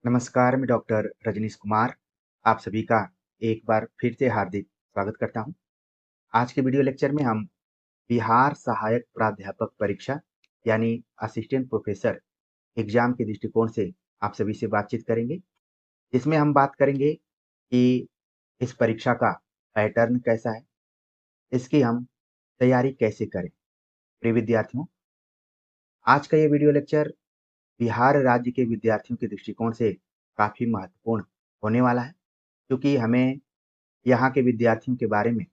नमस्कार, मैं डॉक्टर रजनीश कुमार आप सभी का एक बार फिर से हार्दिक स्वागत करता हूं। आज के वीडियो लेक्चर में हम बिहार सहायक प्राध्यापक परीक्षा यानी असिस्टेंट प्रोफेसर एग्जाम के दृष्टिकोण से आप सभी से बातचीत करेंगे, जिसमें हम बात करेंगे कि इस परीक्षा का पैटर्न कैसा है, इसकी हम तैयारी कैसे करें। प्रिय विद्यार्थियों, आज का ये वीडियो लेक्चर बिहार राज्य के विद्यार्थियों के दृष्टिकोण से काफ़ी महत्वपूर्ण होने वाला है, क्योंकि हमें यहाँ के विद्यार्थियों के बारे में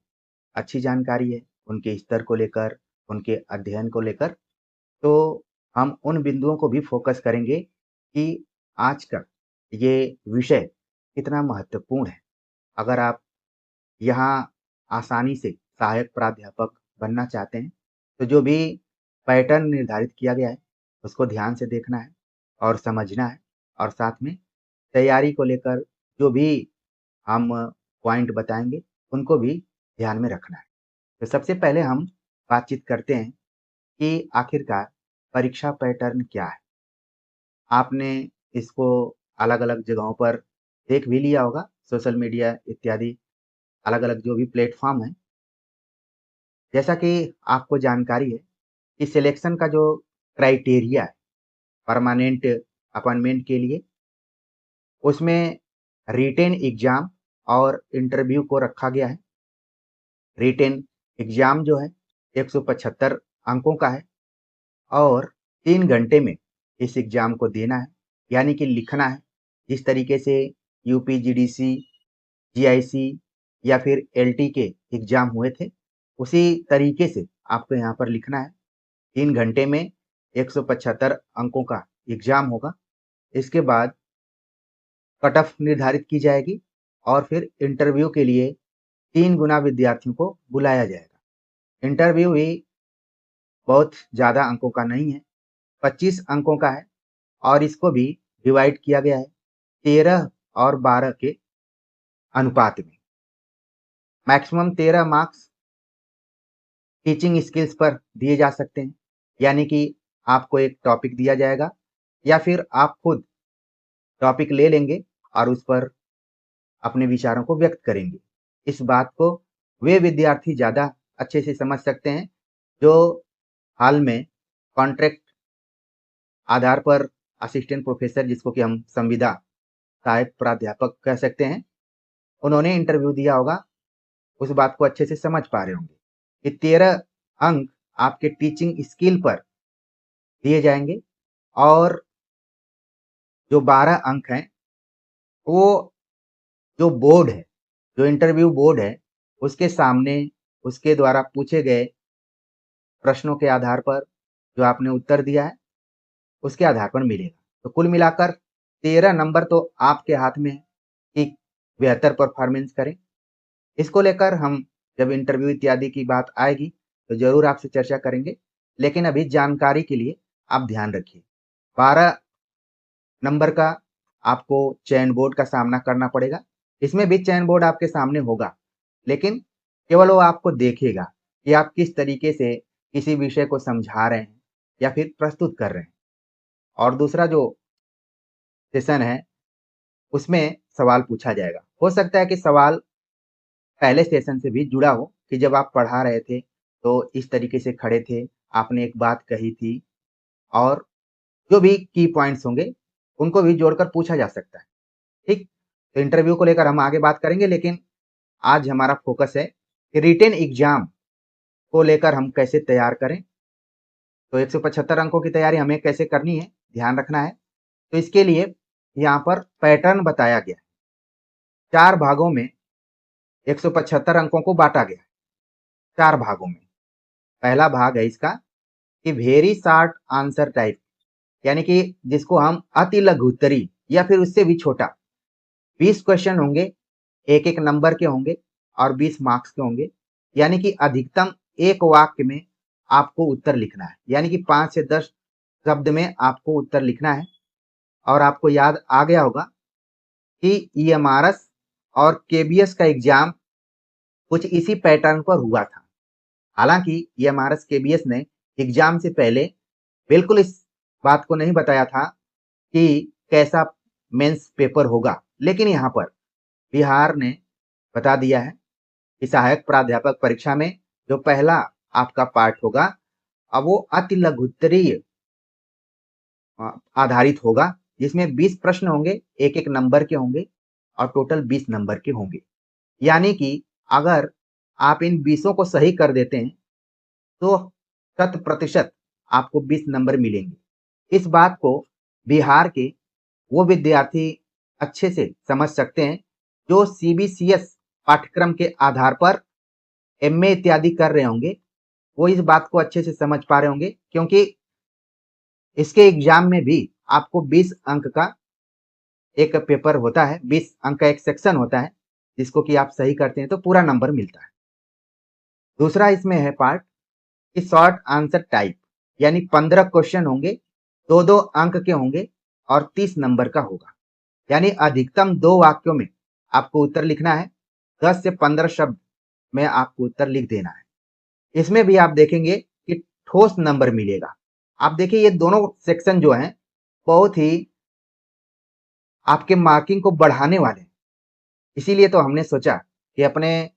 अच्छी जानकारी है, उनके स्तर को लेकर, उनके अध्ययन को लेकर। तो हम उन बिंदुओं को भी फोकस करेंगे कि आज का ये विषय कितना महत्वपूर्ण है। अगर आप यहाँ आसानी से सहायक प्राध्यापक बनना चाहते हैं, तो जो भी पैटर्न निर्धारित किया गया है, उसको ध्यान से देखना है और समझना है, और साथ में तैयारी को लेकर जो भी हम पॉइंट बताएँगे, उनको भी ध्यान में रखना है। तो सबसे पहले हम बातचीत करते हैं कि आखिरकार परीक्षा पैटर्न क्या है? आपने इसको अलग-अलग जगहों पर देख भी लिया होगा, सोशल मीडिया इत्यादि अलग-अलग जो भी प्लेटफ़ॉर्म हैं। जैसा कि आपको जानकारी है कि सिलेक्शन का जो क्राइटेरिया है परमानेंट अपॉइंटमेंट के लिए, उसमें रिटेन एग्ज़ाम और इंटरव्यू को रखा गया है। रिटेन एग्ज़ाम जो है 175 अंकों का है और 3 घंटे में इस एग्ज़ाम को देना है, यानी कि लिखना है। जिस तरीके से यूपी जीडीसी, जीआईसी या फिर एलटी के एग्ज़ाम हुए थे, उसी तरीके से आपको यहाँ पर लिखना है। 3 घंटे में 175 अंकों का एग्ज़ाम होगा। इसके बाद कट ऑफ निर्धारित की जाएगी और फिर इंटरव्यू के लिए 3 गुना विद्यार्थियों को बुलाया जाएगा। इंटरव्यू भी बहुत ज़्यादा अंकों का नहीं है, 25 अंकों का है और इसको भी डिवाइड किया गया है 13 और 12 के अनुपात में। मैक्सिमम 13 मार्क्स टीचिंग स्किल्स पर दिए जा सकते हैं, यानी कि आपको एक टॉपिक दिया जाएगा या फिर आप खुद टॉपिक ले लेंगे और उस पर अपने विचारों को व्यक्त करेंगे। इस बात को वे विद्यार्थी ज़्यादा अच्छे से समझ सकते हैं जो हाल में कॉन्ट्रैक्ट आधार पर असिस्टेंट प्रोफेसर, जिसको कि हम संविदा सहायक प्राध्यापक कह सकते हैं, उन्होंने इंटरव्यू दिया होगा, उस बात को अच्छे से समझ पा रहे होंगे कि 13 अंक आपके टीचिंग स्किल पर दिए जाएंगे और जो 12 अंक हैं, वो जो बोर्ड है, जो इंटरव्यू बोर्ड है, उसके सामने उसके द्वारा पूछे गए प्रश्नों के आधार पर जो आपने उत्तर दिया है, उसके आधार पर मिलेगा। तो कुल मिलाकर 13 नंबर तो आपके हाथ में है कि बेहतर परफॉर्मेंस करें। इसको लेकर हम जब इंटरव्यू इत्यादि की बात आएगी, तो ज़रूर आपसे चर्चा करेंगे। लेकिन अभी जानकारी के लिए आप ध्यान रखिए, 12 नंबर का आपको चयन बोर्ड का सामना करना पड़ेगा। इसमें भी चयन बोर्ड आपके सामने होगा, लेकिन केवल वो आपको देखेगा कि आप किस तरीके से किसी विषय को समझा रहे हैं या फिर प्रस्तुत कर रहे हैं। और दूसरा जो सेशन है, उसमें सवाल पूछा जाएगा। हो सकता है कि सवाल पहले सेशन से भी जुड़ा हो कि जब आप पढ़ा रहे थे, तो इस तरीके से खड़े थे, आपने एक बात कही थी, और जो भी की पॉइंट्स होंगे, उनको भी जोड़कर पूछा जा सकता है। ठीक? तो इंटरव्यू को लेकर हम आगे बात करेंगे, लेकिन आज हमारा फोकस है कि रिटेन एग्ज़ाम को लेकर हम कैसे तैयार करें। तो 175 अंकों की तैयारी हमें कैसे करनी है, ध्यान रखना है। तो इसके लिए यहाँ पर पैटर्न बताया गया है। 4 भागों में 175 अंकों को बाँटा गया है, 4 भागों में। पहला भाग है इसका कि वेरी शॉर्ट आंसर टाइप, यानी कि जिसको हम अति लघु उत्तरी या फिर उससे भी छोटा। 20 क्वेश्चन होंगे, एक-एक नंबर के होंगे और 20 मार्क्स के होंगे, यानी कि अधिकतम एक वाक्य में आपको उत्तर लिखना है, यानी कि 5 से 10 शब्द में आपको उत्तर लिखना है। और आपको याद आ गया होगा कि ईएमआरएस और केबीएस का एग्जाम कुछ इसी पैटर्न पर हुआ था। हालांकि ईएमआरएस केबीएस ने एग्जाम से पहले बिल्कुल इस बात को नहीं बताया था कि कैसा मेंस पेपर होगा। लेकिन यहाँ पर बिहार ने बता दिया है कि सहायक प्राध्यापक परीक्षा में जो पहला आपका पार्ट होगा अब वो अति लघुत्तरीय आधारित होगा, जिसमें 20 प्रश्न होंगे, एक एक नंबर के होंगे और टोटल 20 नंबर के होंगे। यानी कि अगर आप इन 20 को सही कर देते हैं तो 100% आपको 20 नंबर मिलेंगे। इस बात को बिहार के वो विद्यार्थी अच्छे से समझ सकते हैं जो सीबीसीएस पाठ्यक्रम के आधार पर एमए इत्यादि कर रहे होंगे। वो इस बात को अच्छे से समझ पा रहे होंगे, क्योंकि इसके एग्जाम में भी आपको 20 अंक का एक पेपर होता है, 20 अंक का एक सेक्शन होता है, जिसको कि आप सही करते हैं तो पूरा नंबर मिलता है। दूसरा इसमें है पार्ट कि शॉर्ट आंसर टाइप, यानी 15 क्वेश्चन होंगे, 2-2 अंक के होंगे और 30 नंबर का होगा। यानी अधिकतम 2 वाक्यों में आपको उत्तर लिखना है, 10 से 15 शब्द में आपको उत्तर लिख देना है। इसमें भी आप देखेंगे कि ठोस नंबर मिलेगा। आप देखिए ये दोनों सेक्शन जो हैं बहुत ही आपके मार्किंग को बढ़ाने वाले हैं। इसीलिए तो हमने सोचा कि अपने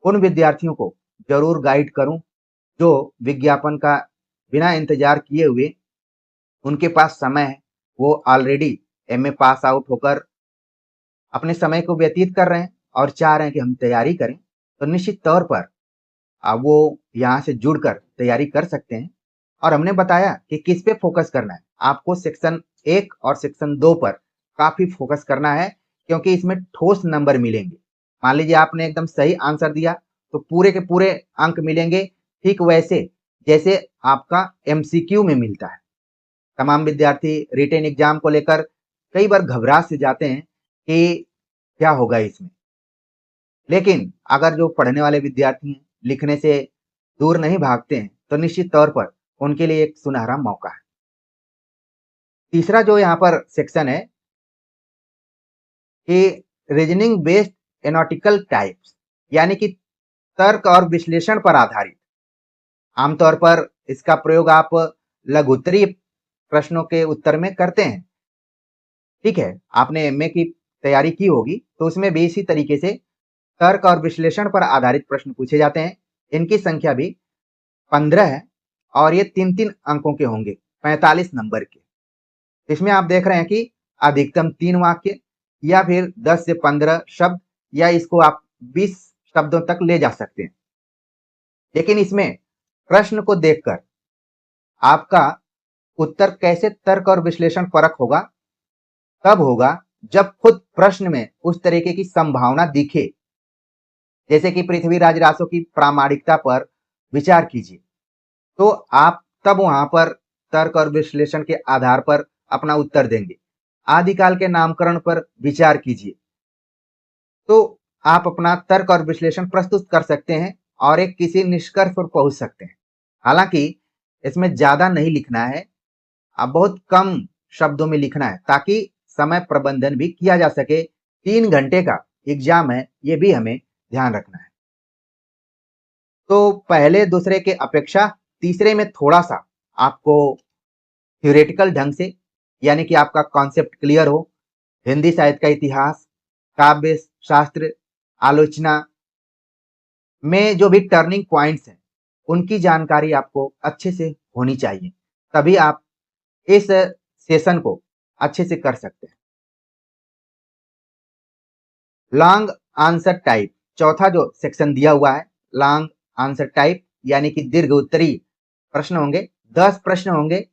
उन विद्यार्थियों को जरूर गाइड करूं जो विज्ञापन का बिना इंतजार किए हुए उनके पास समय है, वो ऑलरेडी एमए पास आउट होकर अपने समय को व्यतीत कर रहे हैं और चाह रहे हैं कि हम तैयारी करें, तो निश्चित तौर पर वो यहाँ से जुड़कर तैयारी कर सकते हैं। और हमने बताया कि किस पे फोकस करना है। आपको सेक्शन 1 और सेक्शन 2 पर काफी फोकस करना है, क्योंकि इसमें ठोस नंबर मिलेंगे। मान लीजिए आपने एकदम सही आंसर दिया तो पूरे के पूरे अंक मिलेंगे, ठीक वैसे जैसे आपका एमसीक्यू में मिलता है। तमाम विद्यार्थी रिटेन एग्जाम को लेकर कई बार घबरा से जाते हैं कि क्या होगा इसमें, लेकिन अगर जो पढ़ने वाले विद्यार्थी हैं, लिखने से दूर नहीं भागते हैं, तो निश्चित तौर पर उनके लिए एक सुनहरा मौका है। तीसरा जो यहाँ पर सेक्शन है कि रीजनिंग बेस्ड एनालिटिकल टाइप्स, यानी कि तर्क और विश्लेषण पर आधारित। आमतौर पर इसका प्रयोग आप लघुत्तरीय प्रश्नों के उत्तर में करते हैं। ठीक है, आपने एमए की तैयारी की होगी तो उसमें भी इसी तरीके से तर्क और विश्लेषण पर आधारित प्रश्न पूछे जाते हैं। इनकी संख्या भी 15 है और ये 3-3 अंकों के होंगे, 45 नंबर के। इसमें आप देख रहे हैं कि अधिकतम 3 वाक्य या फिर 10 से 15 शब्द, या इसको आप 20 शब्दों तक ले जा सकते हैं। लेकिन इसमें प्रश्न को देखकर आपका उत्तर कैसे तर्क और विश्लेषण परक होगा, तब होगा जब खुद प्रश्न में उस तरीके की संभावना दिखे। जैसे कि पृथ्वीराज रासो की प्रामाणिकता पर विचार कीजिए, तो आप तब वहां पर तर्क और विश्लेषण के आधार पर अपना उत्तर देंगे। आदिकाल के नामकरण पर विचार कीजिए, तो आप अपना तर्क और विश्लेषण प्रस्तुत कर सकते हैं और एक किसी निष्कर्ष पर पहुंच सकते हैं। हालांकि इसमें ज्यादा नहीं लिखना है, आप बहुत कम शब्दों में लिखना है, ताकि समय प्रबंधन भी किया जा सके। 3 घंटे का एग्जाम है, ये भी हमें ध्यान रखना है। तो पहले दूसरे के अपेक्षा तीसरे में थोड़ा सा आपको थ्योरेटिकल ढंग से, यानी कि आपका कॉन्सेप्ट क्लियर हो, हिंदी साहित्य का इतिहास, काव्य शास्त्र, आलोचना में जो भी टर्निंग पॉइंट्स हैं उनकी जानकारी आपको अच्छे से होनी चाहिए, तभी आप इस सेशन को अच्छे से कर सकते हैं। लॉन्ग आंसर टाइप, चौथा जो सेक्शन दिया हुआ है, लॉन्ग आंसर टाइप यानी कि दीर्घ उत्तरीय प्रश्न होंगे। 10 प्रश्न होंगे,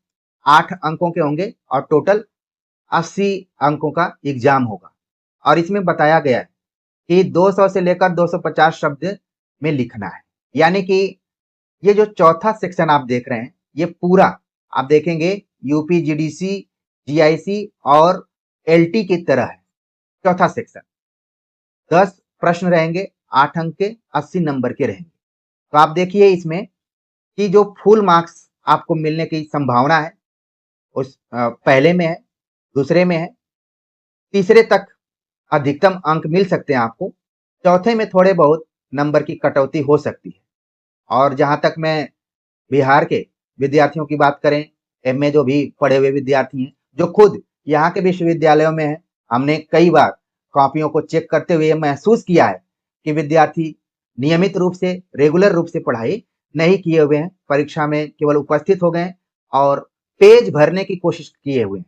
8 अंकों के होंगे और टोटल 80 अंकों का एग्जाम होगा। और इसमें बताया गया है कि 200 से लेकर 250 शब्द में लिखना है। यानी कि ये जो चौथा सेक्शन आप देख रहे हैं, ये पूरा आप देखेंगे यूपी जीडीसी, जीआईसी और एलटी की तरह है। चौथा सेक्शन 10 प्रश्न रहेंगे, 8 अंक के, 80 नंबर के रहेंगे। तो आप देखिए इसमें कि जो फुल मार्क्स आपको मिलने की संभावना है उस पहले में है, दूसरे में है, तीसरे तक अधिकतम अंक मिल सकते हैं आपको, चौथे में थोड़े बहुत नंबर की कटौती हो सकती है। और जहां तक मैं बिहार के विद्यार्थियों की बात करें, एमए जो भी पढ़े हुए विद्यार्थी हैं, जो खुद यहाँ के विश्वविद्यालयों में हैं हमने कई बार कॉपियों को चेक करते हुए महसूस किया है कि विद्यार्थी नियमित रूप से, रेगुलर रूप से पढ़ाई नहीं किए हुए हैं, परीक्षा में केवल उपस्थित हो गए हैं और पेज भरने की कोशिश किए हुए हैं।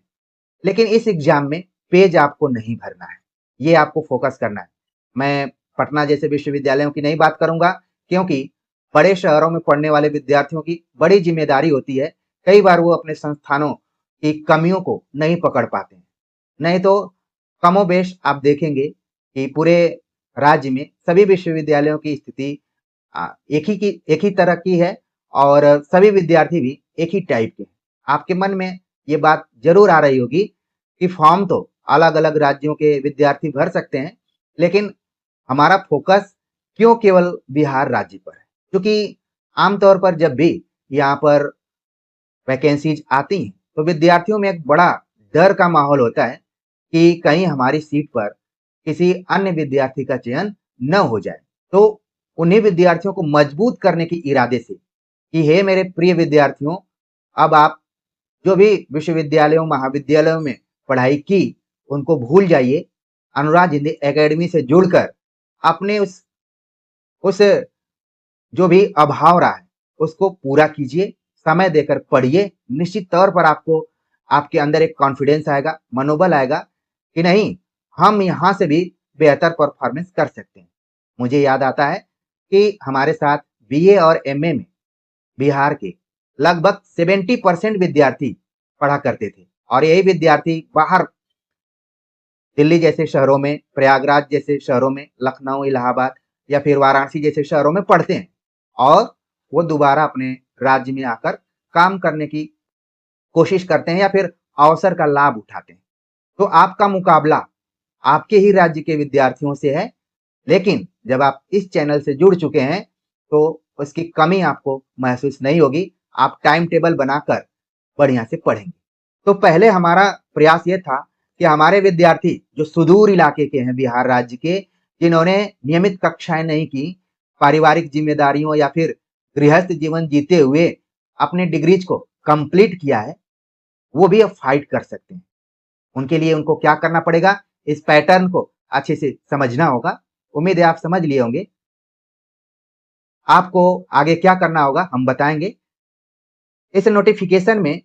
लेकिन इस एग्जाम में पेज आपको नहीं भरना है, ये आपको फोकस करना है। मैं पटना जैसे विश्वविद्यालयों की नहीं बात करूंगा, क्योंकि बड़े शहरों में पढ़ने वाले विद्यार्थियों की बड़ी जिम्मेदारी होती है। कई बार वो अपने संस्थानों की कमियों को नहीं पकड़ पाते हैं। नहीं तो कमोबेश आप देखेंगे कि पूरे राज्य में सभी विश्वविद्यालयों की स्थिति एक ही तरह की है और सभी विद्यार्थी भी एक ही टाइप के हैं। आपके मन में ये बात जरूर आ रही होगी कि फॉर्म तो अलग अलग राज्यों के विद्यार्थी भर सकते हैं, लेकिन हमारा फोकस क्यों केवल बिहार राज्य पर है? क्योंकि आमतौर पर जब भी यहाँ पर वैकेंसीज आती हैं तो विद्यार्थियों में एक बड़ा डर का माहौल होता है कि कहीं हमारी सीट पर किसी अन्य विद्यार्थी का चयन न हो जाए। तो उन्हीं विद्यार्थियों को मजबूत करने के इरादे से कि हे मेरे प्रिय विद्यार्थियों, अब आप जो भी विश्वविद्यालयों महाविद्यालयों में पढ़ाई की उनको भूल जाइए। अनुराग हिंदी एकेडमी से जुड़कर अपने उस जो भी अभाव रहा है उसको पूरा कीजिए, समय देकर पढ़िए। निश्चित तौर पर आपको आपके अंदर एक कॉन्फिडेंस आएगा, मनोबल आएगा कि नहीं, हम यहाँ से भी बेहतर परफॉर्मेंस कर सकते हैं। मुझे याद आता है कि हमारे साथ बीए और एमए में बिहार के लगभग 70% विद्यार्थी पढ़ा करते थे और यही विद्यार्थी बाहर दिल्ली जैसे शहरों में, प्रयागराज जैसे शहरों में, लखनऊ, इलाहाबाद या फिर वाराणसी जैसे शहरों में पढ़ते हैं और वो दोबारा अपने राज्य में आकर काम करने की कोशिश करते हैं या फिर अवसर का लाभ उठाते हैं। तो आपका मुकाबला आपके ही राज्य के विद्यार्थियों से है, लेकिन जब आप इस चैनल से जुड़ चुके हैं तो उसकी कमी आपको महसूस नहीं होगी। आप टाइम टेबल बनाकर बढ़िया से पढ़ेंगे। तो पहले हमारा प्रयास ये था कि हमारे विद्यार्थी जो सुदूर इलाके के हैं बिहार राज्य के, जिन्होंने नियमित कक्षाएं नहीं की, पारिवारिक जिम्मेदारियों या फिर गृहस्थ जीवन जीते हुए अपने डिग्रीज को कंप्लीट किया है, वो भी अब फाइट कर सकते हैं। उनके लिए उनको क्या करना पड़ेगा, इस पैटर्न को अच्छे से समझना होगा। उम्मीद है आप समझ लिए होंगे। आपको आगे क्या करना होगा हम बताएंगे। इस नोटिफिकेशन में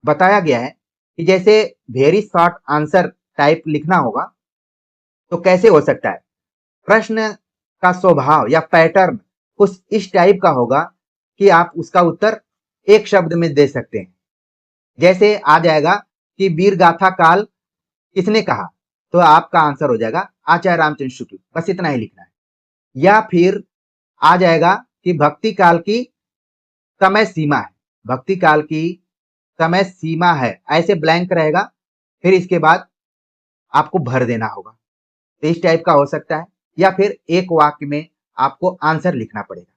बताया गया है कि जैसे वेरी शॉर्ट आंसर टाइप लिखना होगा तो कैसे हो सकता है। प्रश्न का स्वभाव या पैटर्न कुछ इस टाइप का होगा कि आप उसका उत्तर एक शब्द में दे सकते हैं। जैसे आ जाएगा कि वीर गाथा काल किसने कहा, तो आपका आंसर हो जाएगा आचार्य रामचंद्र शुक्ल, बस इतना ही लिखना है। या फिर आ जाएगा कि भक्ति काल की समय सीमा है, भक्ति काल की समय सीमा है, ऐसे ब्लैंक रहेगा, फिर इसके बाद आपको भर देना होगा। तो इस टाइप का हो सकता है, या फिर एक वाक्य में आपको आंसर लिखना पड़ेगा।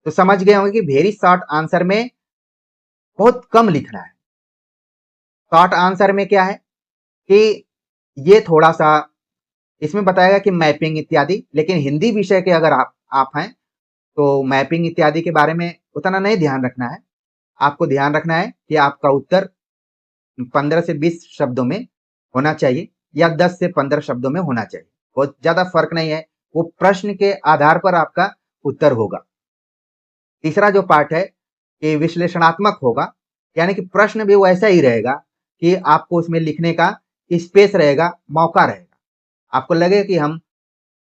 तो समझ गए होंगे कि वेरी शॉर्ट आंसर में बहुत कम लिखना है। शॉर्ट आंसर में क्या है कि ये थोड़ा सा इसमें बताएगा कि मैपिंग इत्यादि, लेकिन हिंदी विषय के अगर आप हैं तो मैपिंग इत्यादि के बारे में उतना नहीं ध्यान रखना है। आपको ध्यान रखना है कि आपका उत्तर 15 से 20 शब्दों में होना चाहिए या 10 से 15 शब्दों में होना चाहिए। बहुत ज्यादा फर्क नहीं है, वो प्रश्न के आधार पर आपका उत्तर होगा। तीसरा जो पार्ट है कि विश्लेषणात्मक होगा, यानी कि प्रश्न भी वैसा ही रहेगा कि आपको उसमें लिखने का स्पेस रहेगा, मौका रहेगा। आपको लगेगा कि हम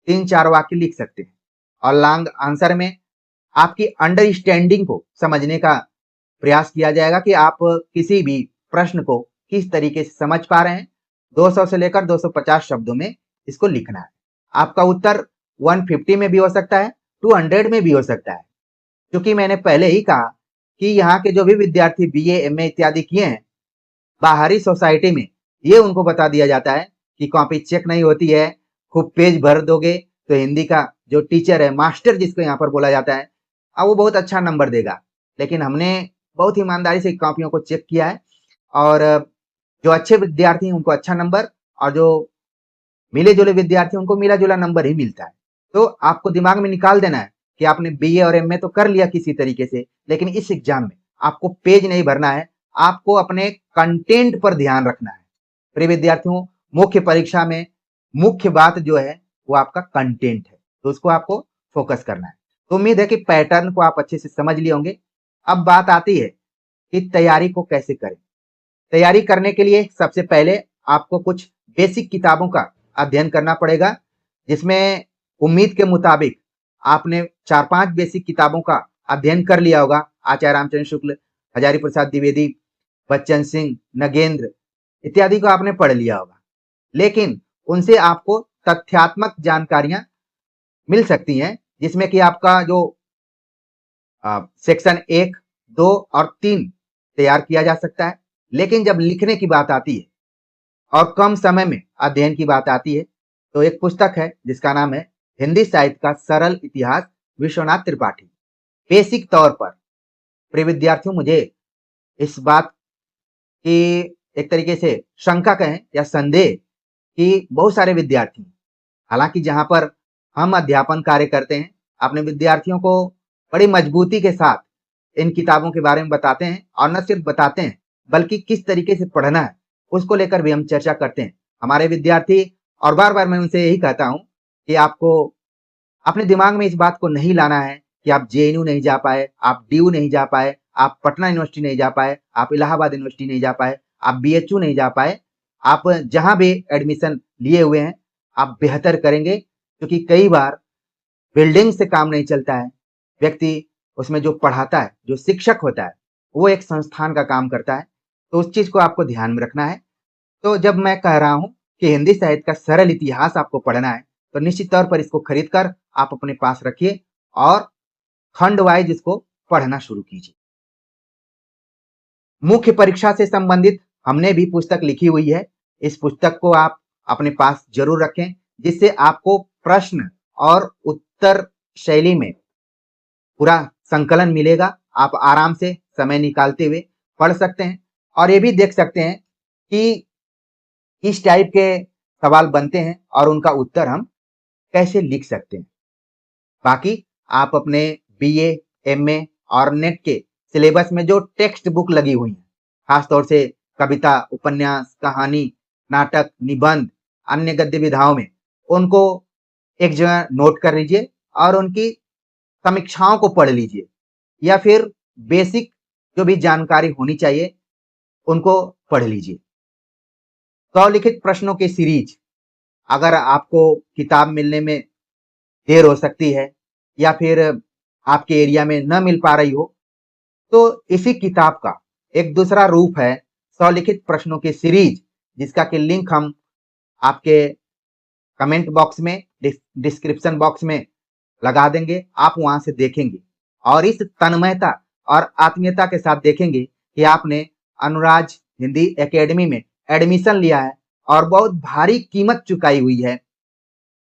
3-4 वाक्य लिख सकते हैं। और लॉन्ग आंसर में आपकी अंडरस्टैंडिंग को समझने का प्रयास किया जाएगा कि आप किसी भी प्रश्न को किस तरीके से समझ पा रहे हैं। 200 से लेकर 250 शब्दों में इसको लिखना है। आपका उत्तर 150 में भी हो सकता है, 200 में भी हो सकता है। क्योंकि मैंने पहले ही कहा कि यहाँ के जो भी विद्यार्थी बीए, एमए इत्यादि किए हैं, बाहरी सोसाइटी में ये उनको बता दिया जाता है कि कॉपी चेक नहीं होती है, खूब पेज भर दोगे तो हिंदी का जो टीचर है, मास्टर जिसको यहाँ पर बोला जाता है, वो बहुत अच्छा नंबर देगा। लेकिन हमने बहुत ईमानदारी से कॉपियों को चेक किया है और जो अच्छे विद्यार्थी हैं उनको अच्छा नंबर, और जो मिले जुले विद्यार्थी उनको मिला जुला नंबर ही मिलता है। तो आपको दिमाग में निकाल देना है कि आपने बीए और एमए तो कर लिया किसी तरीके से, लेकिन इस एग्जाम में आपको पेज नहीं भरना है, आपको अपने कंटेंट पर ध्यान रखना है। प्रिय विद्यार्थियों, मुख्य परीक्षा में मुख्य बात जो है वो आपका कंटेंट है, तो उसको आपको फोकस करना है। तो उम्मीद है कि पैटर्न को आप अच्छे से समझ लिए होंगे। अब बात आती है कि तैयारी को कैसे करें। तैयारी करने के लिए सबसे पहले आपको कुछ बेसिक किताबों का अध्ययन करना पड़ेगा, जिसमें उम्मीद के मुताबिक आपने 4-5 बेसिक किताबों का अध्ययन कर लिया होगा। आचार्य रामचंद्र शुक्ल, हजारी प्रसाद द्विवेदी, बच्चन सिंह, नगेंद्र इत्यादि को आपने पढ़ लिया होगा, लेकिन उनसे आपको तथ्यात्मक जानकारियां मिल सकती हैं, जिसमें कि आपका जो सेक्शन 1, 2 और 3 तैयार किया जा सकता है। लेकिन जब लिखने की बात आती है और कम समय में अध्ययन की बात आती है, तो एक पुस्तक है जिसका नाम है हिंदी साहित्य का सरल इतिहास, विश्वनाथ त्रिपाठी। बेसिक तौर पर प्रिय विद्यार्थियों, मुझे इस बात की एक तरीके से शंका कहें या संदेह कि बहुत सारे विद्यार्थी, हालांकि जहां पर हम अध्यापन कार्य करते हैं, अपने विद्यार्थियों को बड़ी मजबूती के साथ इन किताबों के बारे में बताते हैं, और न सिर्फ बताते हैं बल्कि किस तरीके से पढ़ना है उसको लेकर भी हम चर्चा करते हैं। हमारे विद्यार्थी, और बार बार मैं उनसे यही कहता हूं कि आपको अपने दिमाग में इस बात को नहीं लाना है कि आप जेएनयू नहीं जा पाए, आप डीयू नहीं जा पाए, आप पटना यूनिवर्सिटी नहीं जा पाए, आप इलाहाबाद यूनिवर्सिटी नहीं जा पाए, आप बीएचयू नहीं जा पाए। आप जहां भी एडमिशन लिए हुए हैं, आप बेहतर करेंगे, क्योंकि कई बार बिल्डिंग से काम नहीं चलता है। व्यक्ति उसमें जो पढ़ाता है, जो शिक्षक होता है, वो एक संस्थान का काम करता है, तो उस चीज को आपको ध्यान में रखना है। तो जब मैं कह रहा हूं कि हिंदी साहित्य का सरल इतिहास आपको पढ़ना है, तो निश्चित तौर पर इसको खरीद कर आप अपने पास रखिए और खंड वाइज इसको पढ़ना शुरू कीजिए। मुख्य परीक्षा से संबंधित हमने भी पुस्तक लिखी हुई है। इस पुस्तक को आप अपने पास जरूर रखें, जिससे आपको प्रश्न और उत्तर शैली में पूरा संकलन मिलेगा। आप आराम से समय निकालते हुए पढ़ सकते हैं, और ये भी देख सकते हैं कि इस टाइप के सवाल बनते हैं और उनका उत्तर हम कैसे लिख सकते हैं। बाकी आप अपने बीए, एमए और नेट के सिलेबस में जो टेक्स्ट बुक लगी हुई है, खासतौर से कविता, उपन्यास, कहानी, नाटक, निबंध, अन्य गद्य विधाओं में, उनको एक जगह नोट कर लीजिए और उनकी समीक्षाओं को पढ़ लीजिए, या फिर बेसिक जो भी जानकारी होनी चाहिए उनको पढ़ लीजिए। स्वलिखित प्रश्नों की सीरीज, अगर आपको किताब मिलने में देर हो सकती है या फिर आपके एरिया में न मिल पा रही हो, तो इसी किताब का एक दूसरा रूप है स्वलिखित प्रश्नों की सीरीज, जिसका कि लिंक हम आपके कमेंट बॉक्स में, डिस्क्रिप्शन बॉक्स में लगा देंगे। आप वहां से देखेंगे और इस तन्मयता और आत्मीयता के साथ देखेंगे कि आपने अनुराज हिंदी एकेडमी में एडमिशन लिया है और बहुत भारी कीमत चुकाई हुई है।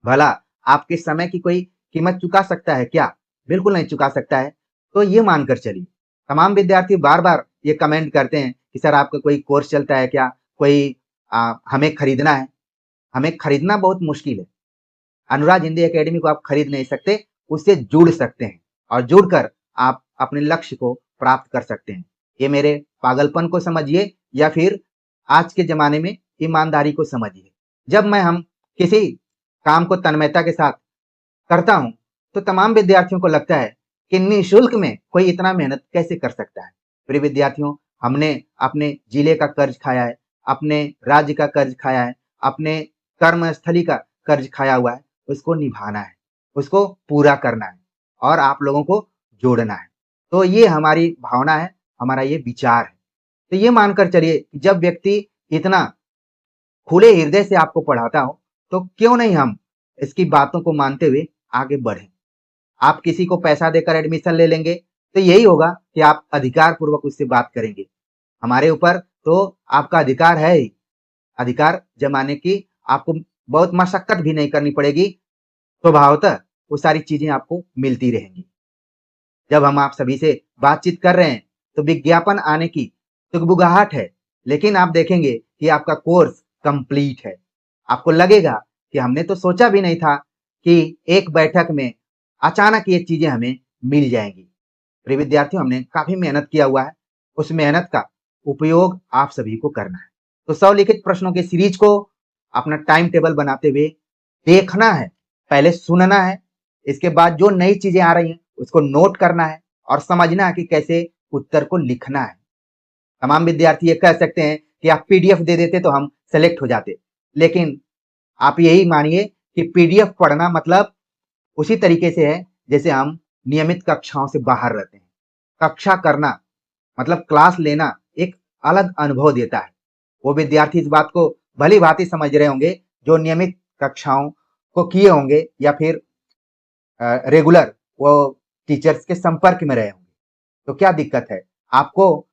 भला आपके समय की कोई कीमत चुका सकता है क्या? बिल्कुल नहीं चुका सकता है। तो ये मानकर चलिए। तमाम विद्यार्थी बार बार ये कमेंट करते हैं कि सर आपका कोई कोर्स चलता है क्या, कोई हमें खरीदना है। हमें खरीदना बहुत मुश्किल है। अनुराज हिंदी एकेडमी को आप खरीद नहीं सकते, उससे जुड़ सकते हैं और जुड़कर आप अपने लक्ष्य को प्राप्त कर सकते हैं। ये मेरे पागलपन को समझिए या फिर आज के जमाने में ईमानदारी को समझिए। जब हम किसी काम को तन्मयता के साथ करता हूं, तो तमाम विद्यार्थियों को लगता है कि निःशुल्क में कोई इतना मेहनत कैसे कर सकता है। प्रिय विद्यार्थियों, हमने अपने जिले का कर्ज खाया है, अपने राज्य का कर्ज खाया है, अपने कर्मस्थली का कर्ज खाया हुआ है। उसको निभाना है, उसको पूरा करना है और आप लोगों को जोड़ना है। तो ये हमारी भावना है, हमारा ये विचार है। तो ये मानकर चलिए कि जब व्यक्ति इतना खुले हृदय से आपको पढ़ाता हो, तो क्यों नहीं हम इसकी बातों को मानते हुए आगे बढ़े। आप किसी को पैसा देकर एडमिशन ले लेंगे, तो यही होगा कि आप अधिकार पूर्वक उससे बात करेंगे। हमारे ऊपर तो आपका अधिकार है ही, अधिकार जमाने की आपको बहुत मशक्कत भी नहीं करनी पड़ेगी। स्वभावतः वो सारी चीजें आपको मिलती रहेंगी। जब हम आप सभी से बातचीत कर रहे हैं, तो विज्ञापन आने की सुगबुगाहट है, लेकिन आप देखेंगे कि आपका कोर्स कंप्लीट है। आपको लगेगा कि हमने तो सोचा भी नहीं था कि एक बैठक में अचानक ये चीजें हमें मिल जाएंगी। प्रिय विद्यार्थियों, हमने काफी मेहनत किया हुआ है, उस मेहनत का उपयोग आप सभी को करना है। तो स्वलिखित प्रश्नों के सीरीज को अपना टाइम टेबल बनाते हुए देखना है, पहले सुनना है, इसके बाद जो नई चीजें आ रही हैं उसको नोट करना है और समझना है कि कैसे उत्तर को लिखना है। तमाम विद्यार्थी ये कह सकते हैं कि आप पीडीएफ दे देते तो हम सेलेक्ट हो जाते, लेकिन आप यही मानिए कि पीडीएफ पढ़ना मतलब उसी तरीके से है जैसे हम नियमित कक्षाओं से बाहर रहते हैं। कक्षा करना मतलब क्लास लेना एक अलग अनुभव देता है। वो विद्यार्थी इस बात को भली भांति समझ रहे होंगे जो नियमित कक्षाओं को किए होंगे या फिर रेगुलर वो टीचर्स के संपर्क में रहे होंगे। तो क्या दिक्कत है? आपको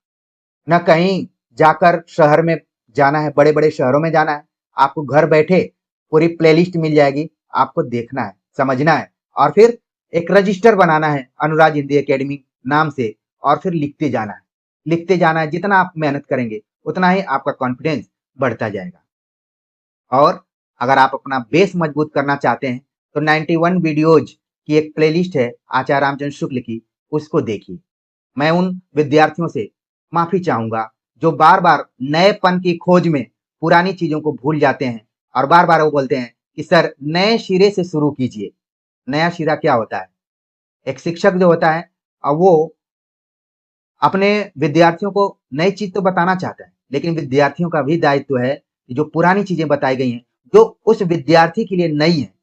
न कहीं जाकर शहर में जाना है, बड़े-बड़े शहरों में जाना है। आपको घर बैठे पूरी प्लेलिस्ट मिल जाएगी, आपको देखना है, समझना है और फिर एक रजिस्टर बनाना है अनुराज हिंदी अकेडमी नाम से और फिर लिखते जाना है। लिखते जाना है, जितना आप मेहनत करेंगे, उतना ही आपका कॉन्फिडेंस बढ़ता जाएगा। और अगर आप अपना बेस मजबूत करना चाहते हैं, तो 91 वीडियोज़ की एक प्लेलिस्ट है आचार्य रामचंद्र शुक्ल की, उसको देखिए। मैं उन विद्यार्थियों से माफ़ी चाहूँगा जो बार-बार नएपन की खोज में पुरानी चीज़ों को भूल जाते हैं और बार-बार वो बोलते हैं कि सर नए सिरे से शुरू कीजिए। नया सिरा क्या होता है? एक शिक्षक जो होता है वो अपने विद्यार्थियों को नई चीज़ तो बताना चाहता है, लेकिन विद्यार्थियों का भी दायित्व है कि जो पुरानी चीज़ें बताई गई हैं, जो उस विद्यार्थी के लिए नई हैं,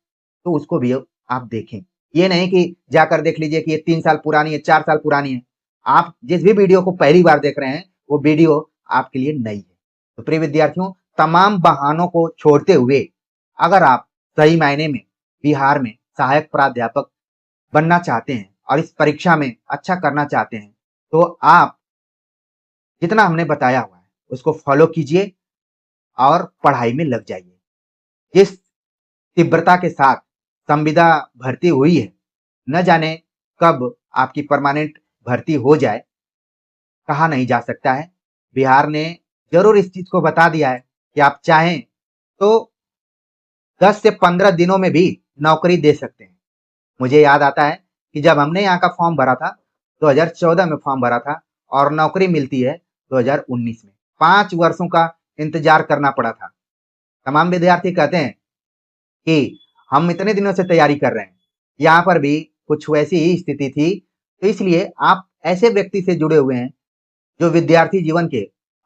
तो उसको भी आप देखें। ये नहीं कि जाकर देख लीजिए कि ये 3 साल पुरानी है, 4 साल पुरानी है। आप जिस भी वीडियो को पहली बार देख रहे हैं, वो वीडियो आपके लिए नई है। तो प्रिय विद्यार्थियों, तमाम बहानों को छोड़ते हुए अगर आप सही मायने में बिहार में सहायक प्राध्यापक बनना चाहते हैं और इस परीक्षा में अच्छा करना चाहते हैं, तो आप जितना हमने बताया हुआ है, उसको फॉलो कीजिए और पढ़ाई में लग जाइए। जिस तीव्रता के साथ संविदा भर्ती हुई है, न जाने कब आपकी परमानेंट भर्ती हो जाए, कहा नहीं जा सकता है। बिहार ने ज़रूर इस चीज़ को बता दिया है कि आप चाहें तो 10 से 15 दिनों में भी नौकरी दे सकते हैं। मुझे याद आता है कि जब हमने यहाँ का फॉर्म भरा था, 2014 में फॉर्म भरा था और नौकरी मिलती है 2019 में। 5 वर्षों का इंतजार करना पड़ा था। तमाम विद्यार्थी कहते हैं कि हम इतने दिनों से तैयारी कर रहे हैं। यहाँ पर भी कुछ वैसी ही स्थिति थी, तो इसलिए आप ऐसे व्यक्ति से जुड़े हुए हैं, जो विद्यार्थी जीवन के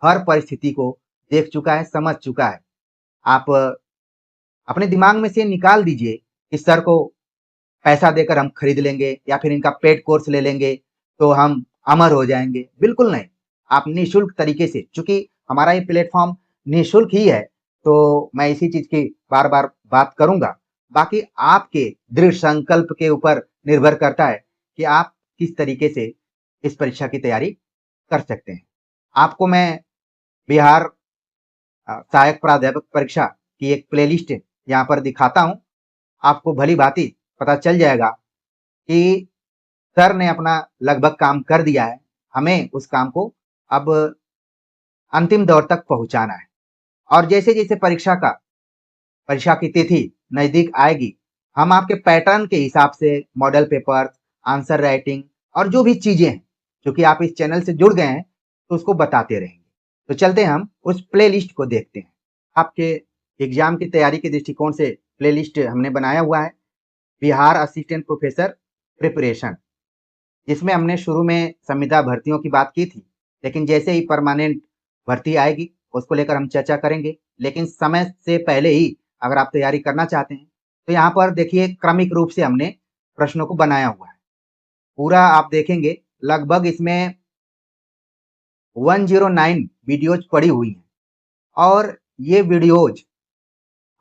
हर परिस्थिति को देख चुका है, समझ चुका है। आप अपने दिमाग में से निकाल दीजिए कि सर को पैसा देकर हम खरीद लेंगे या फिर इनका पेड कोर्स ले लेंगे तो हम अमर हो जाएंगे। बिल्कुल नहीं। आप निःशुल्क तरीके से, चूंकि हमारा ये प्लेटफॉर्म निःशुल्क ही है, तो मैं इसी चीज की बार बार बात करूंगा। बाकी आपके दृढ़ संकल्प के ऊपर निर्भर करता है कि आप किस तरीके से इस परीक्षा की तैयारी कर सकते हैं। आपको मैं बिहार सहायक प्राध्यापक परीक्षा की एक प्लेलिस्ट यहाँ पर दिखाता हूँ। आपको भली भांति पता चल जाएगा कि सर ने अपना लगभग काम कर दिया है। हमें उस काम को अब अंतिम दौर तक पहुंचाना है और जैसे-जैसे परीक्षा की तिथि नजदीक आएगी, हम आपके पैटर्न के हिसाब से मॉडल पेपर, आंसर राइटिंग और जो भी चीजें हैं, क्योंकि आप इस चैनल से जुड़ गए हैं, तो उसको बताते रहेंगे। तो चलते हैं हम उस प्लेलिस्ट को देखते हैं। आपके एग्जाम की तैयारी के दृष्टिकोण से प्लेलिस्ट हमने बनाया हुआ है, बिहार असिस्टेंट प्रोफेसर प्रिपरेशन, जिसमें हमने शुरू में संविदा भर्तियों की बात की थी, लेकिन जैसे ही परमानेंट भर्ती आएगी उसको लेकर हम चर्चा करेंगे। लेकिन समय से पहले ही अगर आप तैयारी करना चाहते हैं, तो यहाँ पर देखिए क्रमिक रूप से हमने प्रश्नों को बनाया हुआ है। पूरा आप देखेंगे लगभग इसमें 109 वीडियोज पड़ी हुई हैं और ये वीडियोज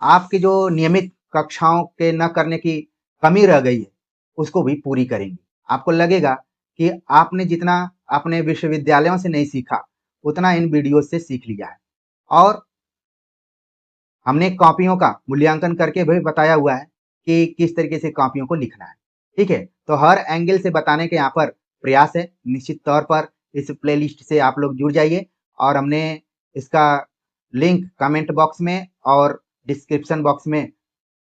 आपकी जो नियमित कक्षाओं के न करने की कमी रह गई है, उसको भी पूरी करेंगी। आपको लगेगा कि आपने जितना अपने विश्वविद्यालयों से नहीं सीखा, उतना इन वीडियो से सीख लिया है। और हमने कॉपियों का मूल्यांकन करके भी बताया हुआ है कि किस तरीके से कॉपियों को लिखना है। ठीक है, तो हर एंगल से बताने के यहाँ पर प्रयास है। निश्चित तौर पर इस प्लेलिस्ट से आप लोग जुड़ जाइए और हमने इसका लिंक कमेंट बॉक्स में और डिस्क्रिप्शन बॉक्स में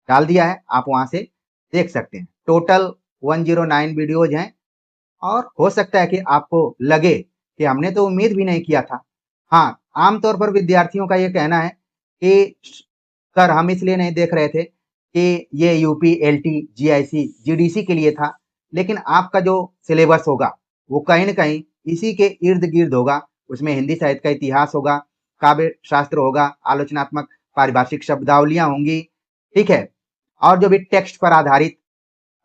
डाल दिया है, आप वहां से देख सकते हैं। टोटल 109 वीडियोज हैं और हो सकता है कि आपको लगे कि हमने तो उम्मीद भी नहीं किया था। हाँ, आमतौर पर विद्यार्थियों का ये कहना है कि सर हम इसलिए नहीं देख रहे थे कि ये यूपी, एलटी, जीआईसी, जीडीसी के लिए था, लेकिन आपका जो सिलेबस होगा वो कहीं न कहीं इसी के इर्द-गिर्द होगा। उसमें हिंदी साहित्य का इतिहास होगा, काव्य शास्त्र होगा, आलोचनात्मक पारिभाषिक शब्दावलियाँ होंगी, ठीक है? और जो भी टेक्स्ट पर आधारित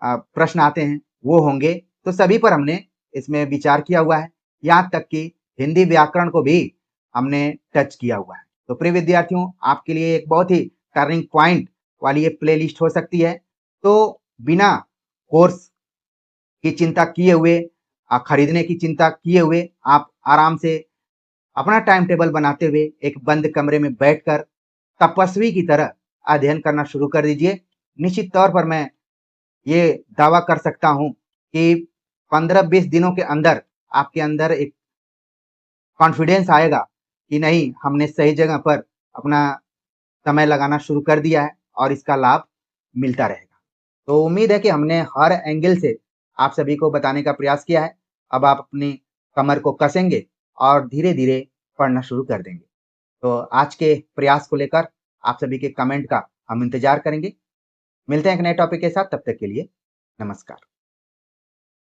प्रश्न आते हैं वो होंगे। तो सभी पर हमने इसमें विचार किया हुआ है। यहाँ तक कि हिंदी व्याकरण को भी हमने टच किया हुआ है। तो प्रिय विद्यार्थियों, आपके लिए एक बहुत ही टर्निंग पॉइंट वाली ये प्लेलिस्ट हो सकती है। तो बिना कोर्स की चिंता किए हुए, खरीदने की चिंता किए हुए आप आराम से अपना टाइम टेबल बनाते हुए एक बंद कमरे में बैठकर तपस्वी की तरह अध्ययन करना शुरू कर दीजिए। निश्चित तौर पर मैं ये दावा कर सकता हूँ कि 15-20 दिनों के अंदर आपके अंदर एक कॉन्फिडेंस आएगा कि नहीं, हमने सही जगह पर अपना समय लगाना शुरू कर दिया है और इसका लाभ मिलता रहेगा। तो उम्मीद है कि हमने हर एंगल से आप सभी को बताने का प्रयास किया है। अब आप अपनी कमर को कसेंगे और धीरे-धीरे पढ़ना शुरू कर देंगे। तो आज के प्रयास को लेकर आप सभी के कमेंट का हम इंतज़ार करेंगे। मिलते हैं एक नए टॉपिक के साथ, तब तक के लिए नमस्कार।